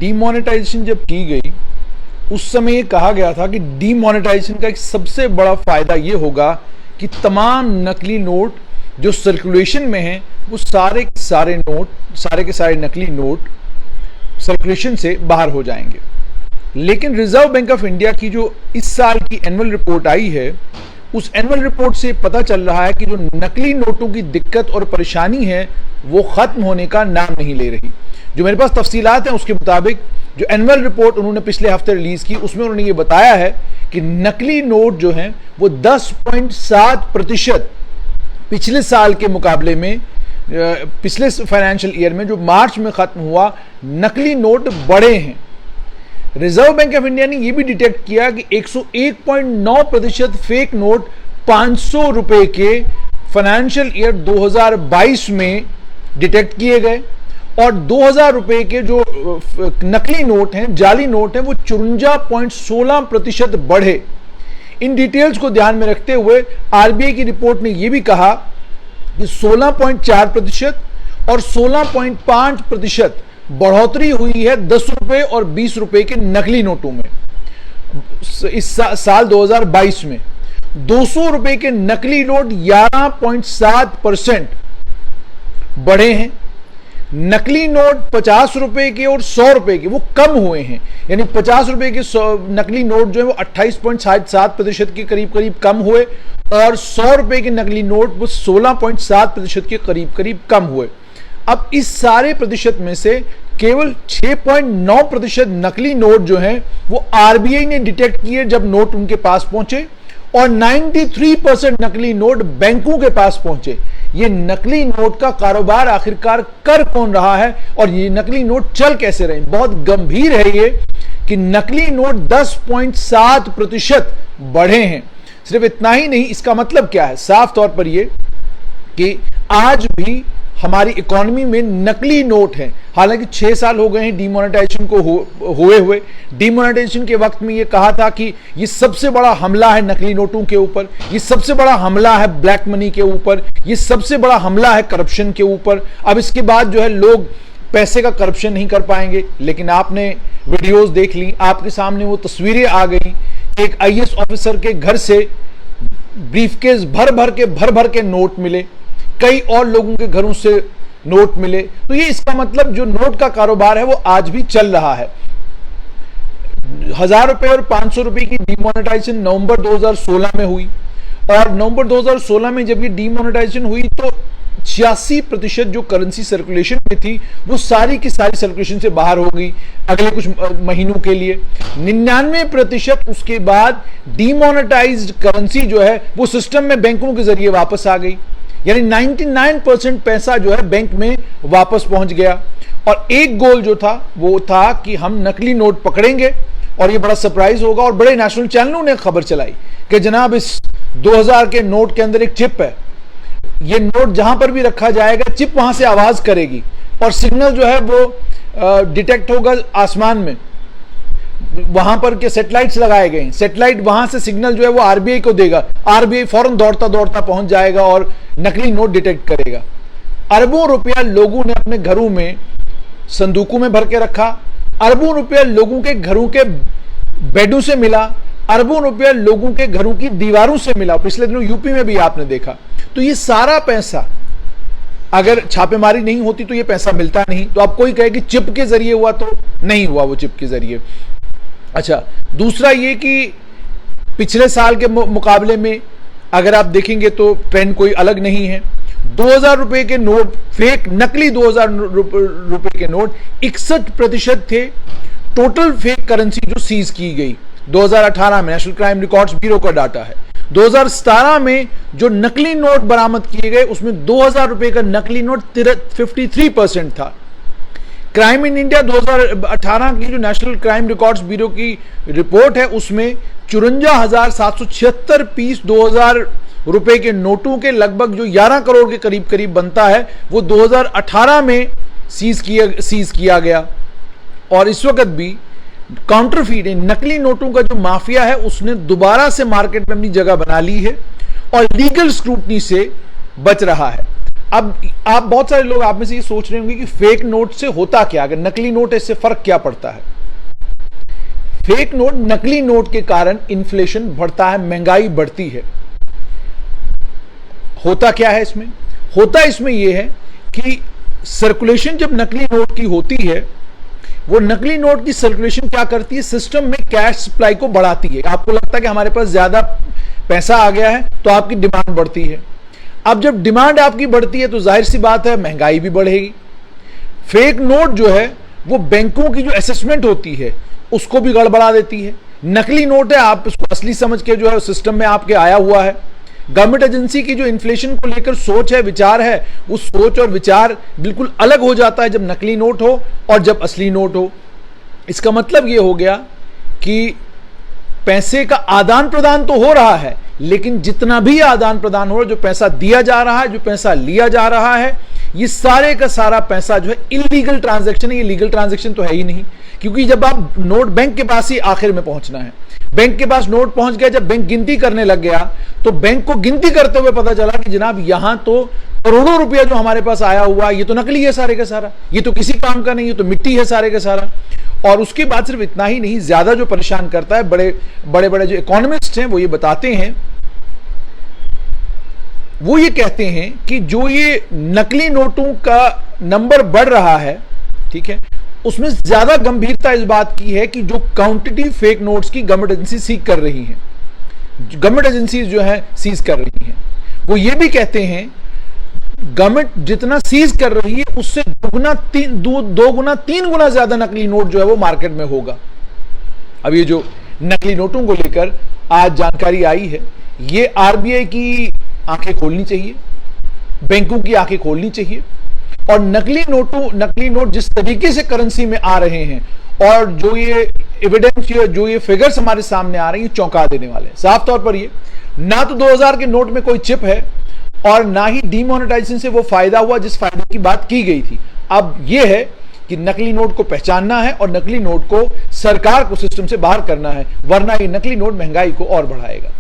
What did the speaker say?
Demonetisation जब की गई उस समय ये कहा गया था कि डीमोनेटाइजेशन का एक सबसे बड़ा फायदा ये होगा कि तमाम नकली नोट जो सर्कुलेशन में हैं वो सारे के सारे नकली नोट सर्कुलेशन से बाहर हो जाएंगे। लेकिन रिजर्व बैंक ऑफ इंडिया की जो इस साल की एनुअल रिपोर्ट आई है, उस एनुअल रिपोर्ट से पता चल रहा है कि जो नकली नोटों की दिक्कत और परेशानी है वो खत्म होने का नाम नहीं ले रही। जो मेरे पास तफसीलात हैं उसके मुताबिक जो एनुअल रिपोर्ट उन्होंने पिछले हफ्ते रिलीज की उसमें उन्होंने ये बताया है कि नकली नोट जो हैं वो 10.7% पिछले साल के मुकाबले में, पिछले फाइनेंशियल ईयर में जो मार्च में खत्म हुआ, नकली नोट बढ़े हैं। रिजर्व बैंक ऑफ इंडिया ने यह भी डिटेक्ट किया कि 101.9% फेक नोट 500 रुपए के फाइनेंशियल ईयर 2022 में डिटेक्ट किए गए और 2000 रुपए के जो नकली नोट हैं, जाली नोट हैं, वो 54.16% बढ़े। इन डिटेल्स को ध्यान में रखते हुए आरबीआई की रिपोर्ट ने यह भी कहा कि 16.4% और 16.5% बढ़ोतरी हुई है 10 रुपए और 20 रुपए के नकली नोटों में। इस साल 2022 में 200 रुपए के नकली नोट 11.7% बढ़े हैं। नकली नोट 50 रुपए के और 100 रुपए के वो कम हुए हैं, यानी 50 रुपए के नकली नोट जो है वो 28.7% के करीब कम हुए और 100 रुपए के नकली नोट वो 16.7% के करीब कम हुए। अब इस सारे प्रतिशत में से केवल 6.9% नकली नोट जो हैं वो आरबीआई ने डिटेक्ट किए जब नोट उनके पास पहुंचे और 93% नकली नोट बैंकों के पास पहुंचे। ये नकली नोट का कारोबार आखिरकार कर कौन रहा है और ये नकली नोट चल कैसे रहे? बहुत गंभीर है ये कि नकली नोट 10.7% बढ़े हैं। सिर्फ इतना ही नहीं, इसका मतलब क्या है? साफ तौर पर ये कि आज भी हमारी इकोनॉमी में नकली नोट हैं। हालांकि 6 साल हो गए हैं डीमोनेटाइजेशन को हुए। डीमोनेटाइजेशन के वक्त में ये कहा था कि ये सबसे बड़ा हमला है नकली नोटों के ऊपर, ये सबसे बड़ा हमला है ब्लैक मनी के ऊपर, ये सबसे बड़ा हमला है करप्शन के ऊपर। अब इसके बाद जो है लोग पैसे का करप्शन नहीं कर पाएंगे। लेकिन आपने वीडियोस देख ली, आपके सामने वो तस्वीरें आ गई, एक आईएएस ऑफिसर के घर से ब्रीफकेस भर भर के नोट मिले, कई और लोगों के घरों से नोट मिले। तो ये इसका मतलब जो नोट का कारोबार है वो आज भी चल रहा है। 1000 रुपए और 500 रुपए की डीमोनेटाइजेशन नवंबर 2016 में हुई और नवंबर 2016 में जब ये डीमोनेटाइजेशन हुई तो 86% जो करेंसी सर्कुलेशन में थी वो सारी की सारी सर्कुलेशन से बाहर हो गई अगले कुछ महीनों के लिए। 99% उसके बाद डीमोनेटाइज्ड करेंसी जो है वो सिस्टम में बैंकों के जरिए वापस आ गई, यानी 99% पैसा जो है बैंक में वापस पहुंच गया। और एक गोल जो था वो था कि हम नकली नोट पकड़ेंगे और ये बड़ा सरप्राइज होगा। और बड़े नेशनल चैनलों ने खबर चलाई कि जनाब इस 2000 के नोट के अंदर एक चिप है, ये नोट जहां पर भी रखा जाएगा चिप वहां से आवाज करेगी और सिग्नल जो है वो डिटेक्ट होगा आसमान में। वहां पर के सेटेलाइट्स लगाए गए हैं, सेटेलाइट वहां से सिग्नल जो है वो आरबीआई को देगा, आरबीआई फौरन दौड़ता पहुंच जाएगा और नकली नोट डिटेक्ट करेगा। अरबों रुपया लोगों ने अपने घरों में संदूकों में भर के रखा, अरबों रुपया लोगों के घरों के बेडों से मिला, अरबों रुपया लोगों के घरों की दीवारों से मिला। पिछले दिनों यूपी में भी आपने देखा। तो ये सारा पैसा अगर छापेमारी नहीं होती तो ये पैसा मिलता नहीं। तो आप कोई कहे कि चिप के जरिए हुआ, तो नहीं हुआ वो चिप के जरिए। अच्छा, दूसरा ये कि पिछले साल के मुकाबले में अगर आप देखेंगे तो ट्रेंड कोई अलग नहीं है। 2000 रुपए के नोट, फेक नकली 2000 रुपए के नोट 61% थे टोटल फेक करेंसी जो सीज की गई 2018 में। नेशनल क्राइम रिकॉर्ड्स ब्यूरो का डाटा है। 2017 में जो नकली नोट बरामद किए गए उसमें 2000 रुपए का नकली नोट 53% था। क्राइम इन इंडिया 2018 की जो नेशनल क्राइम रिकॉर्ड्स ब्यूरो की रिपोर्ट है उसमें 54,776 पीस 2000 रुपए के नोटों के लगभग जो 11 करोड़ के करीब बनता है वो 2018 में सीज किया गया। और इस वक्त भी काउंटरफीट नकली नोटों का जो माफिया है उसने दोबारा से मार्केट में अपनी जगह बना ली है और लीगल स्क्रूटनी से बच रहा है। अब आप बहुत सारे लोग आप में से ये सोच रहे होंगे कि फेक नोट से होता क्या, अगर नकली नोट है इससे फर्क क्या पड़ता है। फेक नोट, नकली नोट के कारण इन्फ्लेशन बढ़ता है, महंगाई बढ़ती है। होता क्या है इसमें? होता इसमें यह है कि सर्कुलेशन जब नकली नोट की होती है, वो नकली नोट की सर्कुलेशन क्या करती है, सिस्टम में कैश सप्लाई को बढ़ाती है। आपको लगता है कि हमारे पास ज्यादा पैसा आ गया है तो आपकी डिमांड बढ़ती है। अब जब डिमांड आपकी बढ़ती है तो जाहिर सी बात है महंगाई भी बढ़ेगी। फेक नोट जो है वो बैंकों की जो असेसमेंट होती है उसको भी गड़बड़ा देती है। नकली नोट है, आप उसको असली समझ के जो है सिस्टम में आपके आया हुआ है। गवर्नमेंट एजेंसी की जो इन्फ्लेशन को लेकर सोच है, विचार है, उस सोच और विचार बिल्कुल अलग हो जाता है जब नकली नोट हो और जब असली नोट हो। इसका मतलब यह हो गया कि पैसे का आदान प्रदान तो हो रहा है, लेकिन जितना भी आदान प्रदान हो रहा है, जो पैसा दिया जा रहा है, जो पैसा लिया जा रहा है, ये सारे का सारा पैसा जो है इलीगल ट्रांजैक्शन है। ये लीगल ट्रांजैक्शन तो है ही नहीं, क्योंकि जब आप नोट बैंक के पास ही आखिर में पहुंचना है, बैंक के पास नोट पहुंच गया, जब बैंक गिनती करने लग गया तो बैंक को गिनती करते हुए पता चला कि जनाब यहां तो करोड़ों रुपया जो हमारे पास आया हुआ ये तो नकली है सारे का सारा, ये तो किसी काम का नहीं, ये तो मिट्टी है सारे का सारा। और उसके बाद सिर्फ इतना ही नहीं, ज्यादा जो परेशान करता है, बड़े बड़े जो इकोनॉमिस्ट हैं वो ये बताते हैं, वो ये कहते हैं कि जो ये नकली नोटों का नंबर बढ़ रहा है, ठीक है, उसमें ज्यादा गंभीरता इस बात की है कि जो क्वांटिटी फेक नोट्स की गवर्नमेंट एजेंसी सीज कर रही हैं, गवर्नमेंट एजेंसीज जो है सीज कर रही हैं, वो ये भी कहते हैं गवर्नमेंट जितना सीज कर रही है उससे दो गुना तीन गुना ज्यादा नकली नोट जो है वो मार्केट में होगा। अब ये जो नकली नोटों को लेकर आज जानकारी आई है, ये आरबीआई की आंखें खोलनी चाहिए, बैंकों की आंखें खोलनी चाहिए। और नकली नोट जिस तरीके से करेंसी में आ रहे हैं और जो ये एविडेंस, जो ये फिगर्स हमारे सामने आ रही हैं, चौंका देने वाले हैं। साफ तौर पर ये ना तो 2000 के नोट में कोई चिप है और ना ही डीमोनेटाइजेशन से वो फायदा हुआ जिस फायदे की बात की गई थी। अब ये है कि नकली नोट को पहचानना है और नकली नोट को सरकार को सिस्टम से बाहर करना है, वरना ये नकली नोट महंगाई को और बढ़ाएगा।